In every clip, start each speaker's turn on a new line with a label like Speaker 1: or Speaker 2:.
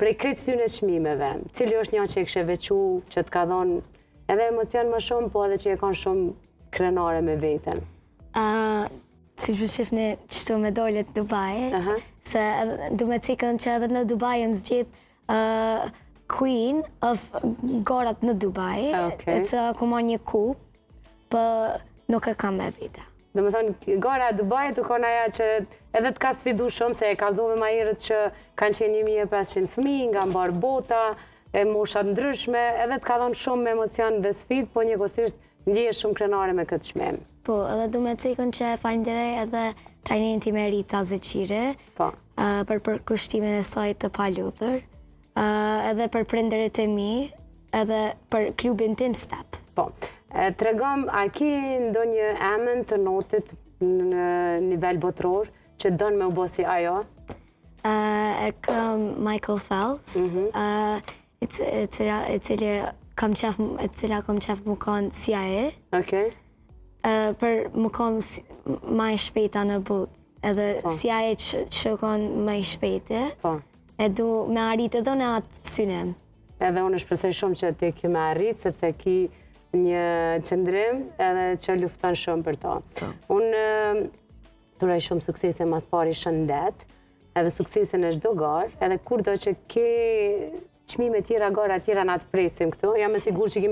Speaker 1: prej krejt këtyre çmimeve, cili është një që e kishe veçu, që të ka dhonë edhe emocion më shumë, po edhe që e kanë shumë krenare me veten?
Speaker 2: Si që shifni qështu me dole të Dubai, se du me cikën që edhe në Dubai jem zgjith Queen of gorat në Dubai, e që ku marrë një kup, për nuk e kam me vite.
Speaker 1: Dhe me thonë, gara e Dubai të kona aja që edhe të ka sfidu shumë, se e kalzove ma herët që kanë qenë 1500 fëmijë nga mbarë bota, e moshat ndryshme, edhe të ka dhonë shumë me emocion dhe sfid, po njëkohësisht ndjesh shumë krenare me këtë çmim.
Speaker 2: Po, edhe du me cikën që falemnderoj edhe trajnerin tim e Rita Zeqiri, për përkushtimin e saj të paludhur, edhe për prindërit e mi, edhe për klubin tim Step.
Speaker 1: Po, tregom, a ki ndonjë emën të notit në nivel botror që dënë me u bo si ajo?
Speaker 2: E kam Michael Phelps, e cila kam qef më konë CIA, për më konë ma i shpejta në botë, edhe CIA që konë ma i shpejti, e du me arrit edhe në atë synem.
Speaker 1: Edhe unë shpresoj shumë që ti ki me arrit, sepse ki një qëndrim edhe që lufton shumë për to. Unë turaj shumë suksese mas pari shëndet, edhe suksese në çdo garë, edhe kur do që ke çmime tjera, gara tjera na të presim këtu, jam e sigur që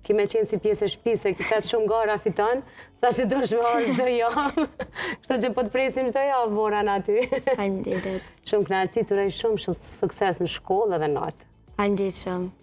Speaker 1: ki me qenë si pjesë e shtëpisë, ki qatë shumë gara fiton, sa që do shme orë çdo javë, kështu që po të presim çdo javë voran aty.
Speaker 2: Faleminderit.
Speaker 1: Shumë kënaqësi, turaj shumë sukses në shkollë edhe natë.
Speaker 2: Faleminderit shumë.